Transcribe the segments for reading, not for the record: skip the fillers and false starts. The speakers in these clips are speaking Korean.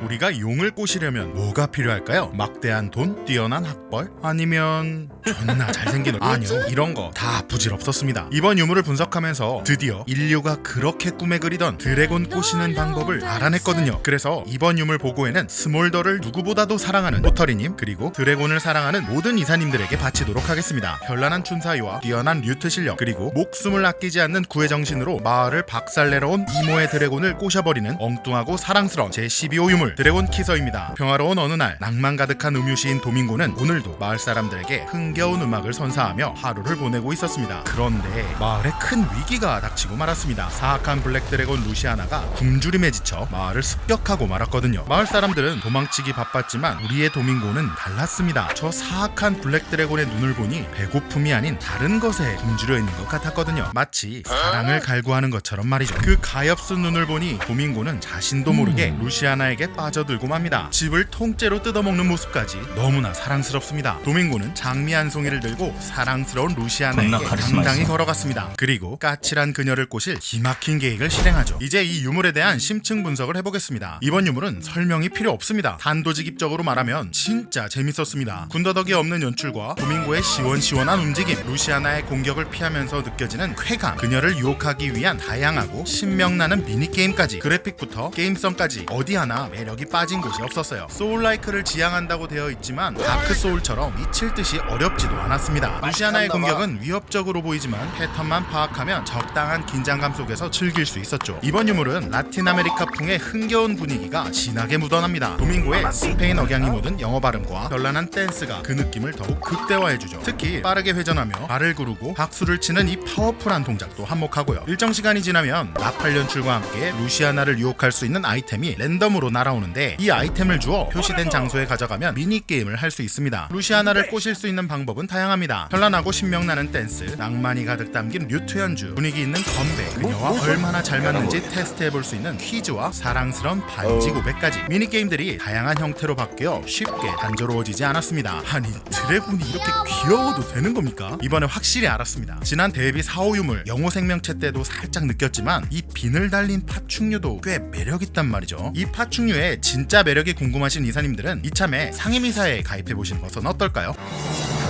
우리가 용을 꼬시려면 뭐가 필요할까요? 막대한 돈? 뛰어난 학벌? 아니면 존나 잘생긴 아니요, 이런 거 다 부질없었습니다. 이번 유물을 분석하면서 드디어 인류가 그렇게 꿈에 그리던 드래곤 꼬시는 방법을 알아냈거든요. 그래서 이번 유물 보고에는 스몰더를 누구보다도 사랑하는 포터리님, 그리고 드래곤을 사랑하는 모든 이사님들에게 바치도록 하겠습니다. 현란한 춤사위와 뛰어난 류트 실력, 그리고 목숨을 아끼지 않는 구애 정신으로 마을을 박살내러 온 이모의 드래곤을 꼬셔버리는 엉뚱하고 사랑스러운 제12호 유물 드래곤 키서입니다. 평화로운 어느 날 낭만 가득한 음유시인 도밍고는 오늘도 마을 사람들에게 흥겨운 음악을 선사하며 하루를 보내고 있었습니다. 그런데 마을에 큰 위기가 닥치고 말았습니다. 사악한 블랙 드래곤 루시아나가 굶주림에 지쳐 마을을 습격하고 말았거든요. 마을 사람들은 도망치기 바빴지만 우리의 도밍고는 달랐습니다. 저 사악한 블랙 드래곤의 눈을 보니 배고픔이 아닌 다른 것에 굶주려 있는 것 같았거든요. 마치 사랑을 갈구하는 것처럼 말이죠. 그 가엾은 눈을 보니 도밍고는 자신도 모르게 루시아나에게 빠져들고 맙니다. 집을 통째로 뜯어먹는 모습까지 너무나 사랑스럽습니다. 도밍고는 장미 한 송이를 들고 사랑스러운 루시아나에게 당당히 걸어갔습니다. 그리고 까칠한 그녀를 꼬실 기막힌 계획을 실행하죠. 이제 이 유물에 대한 심층 분석을 해보겠습니다. 이번 유물은 설명이 필요 없습니다. 단도직입적으로 말하면 진짜 재밌었습니다. 군더더기 없는 연출과 도밍고의 시원시원한 움직임, 루시아나의 공격을 피하면서 느껴지는 쾌감, 그녀를 유혹하기 위한 다양하고 신명나는 미니게임까지, 그래픽부터 게임성까지 어디 하나 매력이 빠진 곳이 없었어요. 소울라이크를 지향한다고 되어 있지만 다크소울처럼 미칠 듯이 어렵지도 않았습니다. 루시아나의 공격은 위협적으로 보이지만 패턴만 파악하면 적당한 긴장감 속에서 즐길 수 있었죠. 이번 유물은 라틴 아메리카풍의 흥겨운 분위기가 진하게 묻어납니다. 도밍고의 스페인 억양이 묻은 영어 발음과 별난한 댄스가 그 느낌을 더욱 극대화해주죠. 특히 빠르게 회전하며 발을 구르고 박수를 치는 이 파워풀한 동작도 한몫하고요. 일정 시간이 지나면 나팔 연출과 함께 루시아나를 유혹할 수 있는 아이템이 랜덤으로 날아오는데, 이 아이템을 주어 표시된 장소에 가져가면 미니게임을 할 수 있습니다. 루시아나를 꼬실 수 있는 방법은 다양합니다. 현란하고 신명나는 댄스, 낭만이 가득 담긴 류트 연주, 분위기 있는 건배, 그녀와 얼마나 잘 맞는지 테스트해볼 수 있는 퀴즈와 사랑스러운 반지 고백까지, 미니게임들이 다양한 형태로 바뀌어 쉽게 단조로워지지 않았습니다. 아니, 드래곤이 이렇게 귀여워도 되는 겁니까? 이번에 확실히 알았습니다. 지난 데뷔 4호 유물 영호 생명체 때도 살짝 느꼈지만 이 비늘 달린 파충류도 꽤 매력있단 말이죠. 이 파충류의 진짜 매력이 궁금하신 이사님들은 이참에 상임이사에 가입해보시는 것은 어떨까요?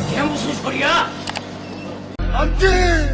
그게 무슨 소리야?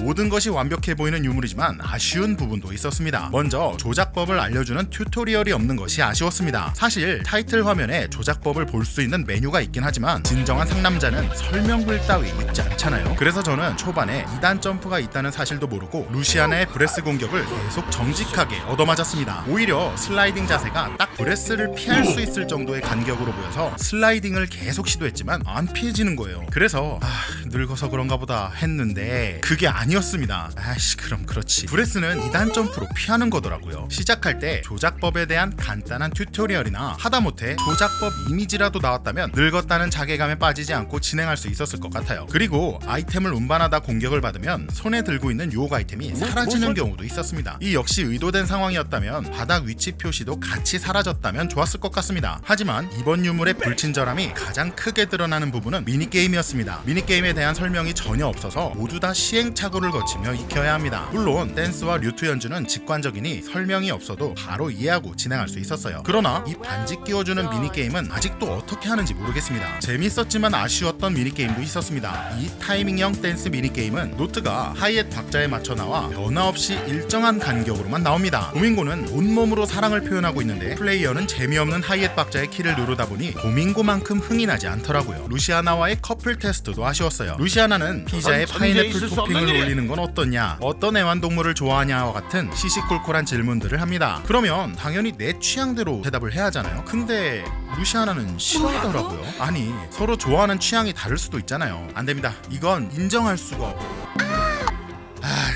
모든 것이 완벽해 보이는 유물이지만 아쉬운 부분도 있었습니다. 먼저 조작법을 알려주는 튜토리얼이 없는 것이 아쉬웠습니다. 사실 타이틀 화면에 조작법을 볼 수 있는 메뉴가 있긴 하지만 진정한 상남자는 설명글 따위 읽지 않잖아요. 그래서 저는 초반에 2단 점프가 있다는 사실도 모르고 루시아나의 브레스 공격을 계속 정직하게 얻어맞았습니다. 오히려 슬라이딩 자세가 딱 브레스를 피할 수 있을 정도의 간격으로 보여서 슬라이딩을 계속 시도했지만 안 피해지는 거예요. 그래서 늙어서 그런가 보다 했는데 그게 아니었습니다. 아이씨, 그럼 그렇지. 브레스는 2단 점프로 피하는 거더라고요. 시작할 때 조작법에 대한 간단한 튜토리얼이나 하다못해 조작법 이미지라도 나왔다면 늙었다는 자괴감에 빠지지 않고 진행할 수 있었을 것 같아요. 그리고 아이템을 운반하다 공격을 받으면 손에 들고 있는 유혹 아이템이 사라지는 경우도 있었습니다. 이 역시 의도된 상황이었다면 바닥 위치 표시도 같이 사라졌다면 좋았을 것 같습니다. 하지만 이번 유물의 불친절함이 가장 크게 드러나는 부분은 미니게임이었습니다. 미니게임에 대한 설명이 전혀 없어서 모두 다 시행착오를 거치며 익혀야 합니다. 물론 댄스와 류트 연주는 직관적이니 설명이 없어도 바로 이해하고 진행할 수 있었어요. 그러나 이 반지 끼워주는 미니게임은 아직도 어떻게 하는지 모르겠습니다. 재밌었지만 아쉬웠던 미니게임도 있었습니다. 이 타이밍형 댄스 미니게임은 노트가 하이햇 박자에 맞춰 나와 변화 없이 일정한 간격으로만 나옵니다. 도밍고는 온몸으로 사랑을 표현하고 있는데 플레이어는 재미없는 하이햇 박자의 키를 누르다 보니 도밍고만큼 흥이 나지 않더라고요. 루시아나와의 커플 테스트도 아쉬웠어요. 루시아나는 피자에 파인애플 토핑을 올리는 건 어떠냐, 어떤 애완동물을 좋아하냐와 같은 시시콜콜한 질문들을 합니다. 그러면 당연히 내 취향대로 대답을 해야 하잖아요. 근데 루시아나는 싫어하더라고요. 아니, 서로 좋아하는 취향이 다를 수도 있잖아요. 안됩니다. 이건 인정할 수가 없고.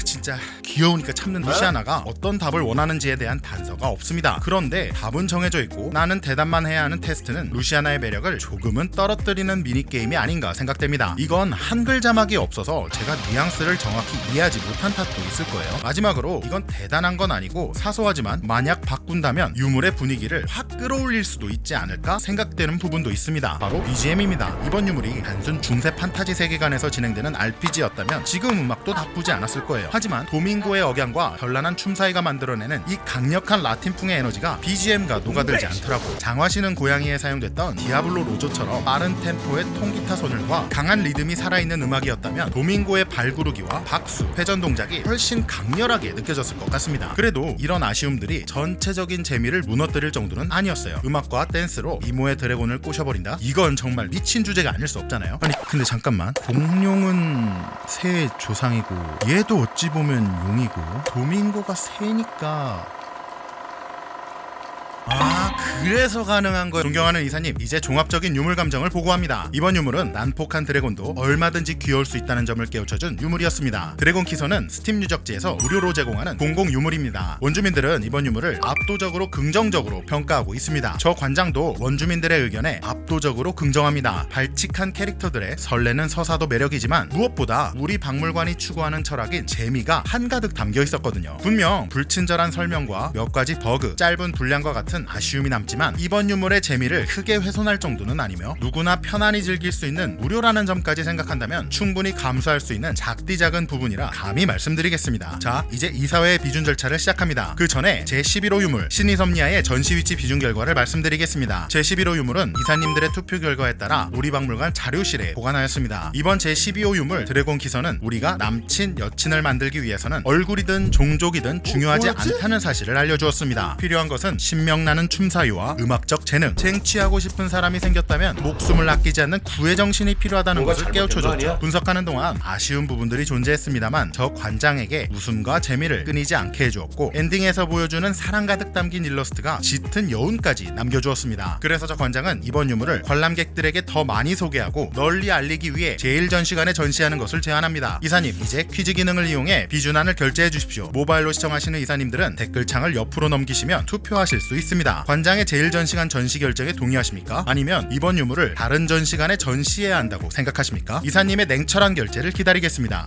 진짜 귀여우니까 참는 루시아나가 어떤 답을 원하는지에 대한 단서가 없습니다. 그런데 답은 정해져 있고 나는 대답만 해야 하는 테스트는 루시아나의 매력을 조금은 떨어뜨리는 미니게임이 아닌가 생각됩니다. 이건 한글 자막이 없어서 제가 뉘앙스를 정확히 이해하지 못한 탓도 있을 거예요. 마지막으로 이건 대단한 건 아니고 사소하지만 만약 바꾼다면 유물의 분위기를 확 끌어올릴 수도 있지 않을까 생각되는 부분도 있습니다. 바로 BGM입니다. 이번 유물이 단순 중세 판타지 세계관에서 진행되는 RPG였다면 지금 음악도 나쁘지 않았을 거예요. 하지만 도밍고 도밍고의 억양과 현란한 춤 사이가 만들어내는 이 강력한 라틴풍의 에너지가 BGM과 녹아들지 않더라고. 장화시는 고양이에 사용됐던 디아블로 로조처럼 빠른 템포의 통기타 손율과 강한 리듬이 살아있는 음악이었다면 도밍고의 발구르기와 박수, 회전 동작이 훨씬 강렬하게 느껴졌을 것 같습니다. 그래도 이런 아쉬움들이 전체적인 재미를 무너뜨릴 정도는 아니었어요. 음악과 댄스로 이모의 드래곤을 꼬셔버린다? 이건 정말 미친 주제가 아닐 수 없잖아요. 아니 근데 잠깐만, 공룡은 새의 조상이고 얘도 어찌 보면 용이고 도밍고가 새니까 그래서 가능한 거예요. 존경하는 이사님, 이제 종합적인 유물 감정을 보고합니다. 이번 유물은 난폭한 드래곤도 얼마든지 귀여울 수 있다는 점을 깨우쳐준 유물이었습니다. 드래곤 키서는 스팀 유적지에서 무료로 제공하는 공공 유물입니다. 원주민들은 이번 유물을 압도적으로 긍정적으로 평가하고 있습니다. 저 관장도 원주민들의 의견에 압도적으로 긍정합니다. 발칙한 캐릭터들의 설레는 서사도 매력이지만 무엇보다 우리 박물관이 추구하는 철학인 재미가 한가득 담겨 있었거든요. 분명 불친절한 설명과 몇 가지 버그, 짧은 분량과 같은 아쉬움이 남지만 이번 유물의 재미를 크게 훼손할 정도는 아니며 누구나 편안히 즐길 수 있는 무료라는 점까지 생각한다면 충분히 감수할 수 있는 작디 작은 부분이라 감히 말씀드리겠습니다. 자, 이제 이사회의 비준 절차를 시작합니다. 그 전에 제11호 유물 신이섬니아의 전시 위치 비준 결과를 말씀드리겠습니다. 제11호 유물은 이사님들의 투표 결과에 따라 우리 박물관 자료실에 보관하였습니다. 이번 제12호 유물 드래곤 키서는 우리가 남친, 여친을 만들기 위해서는 얼굴이든 종족이든 중요하지 않다는 사실을 알려주었습니다. 필요한 것은 신명나는 춤 사위와 음악적 재능, 쟁취하고 싶은 사람이 생겼다면 목숨을 아끼지 않는 구애 정신이 필요하다는 것을 깨우쳐줬죠. 분석하는 동안 아쉬운 부분들이 존재했습니다만 저 관장에게 웃음과 재미를 끊이지 않게 해주었고 엔딩에서 보여주는 사랑 가득 담긴 일러스트가 짙은 여운까지 남겨주었습니다. 그래서 저 관장은 이번 유물을 관람객들에게 더 많이 소개하고 널리 알리기 위해 제1전시관에 전시하는 것을 제안합니다. 이사님, 이제 퀴즈 기능을 이용해 비준안을 결제해 주십시오. 모바일로 시청하시는 이사님들은 댓글창을 옆으로 넘기시면 투표하실 수 있습니다. 관장의 제1전시관 전시 결정에 동의하십니까? 아니면 이번 유물을 다른 전시관에 전시해야 한다고 생각하십니까? 이사님의 냉철한 결제를 기다리겠습니다.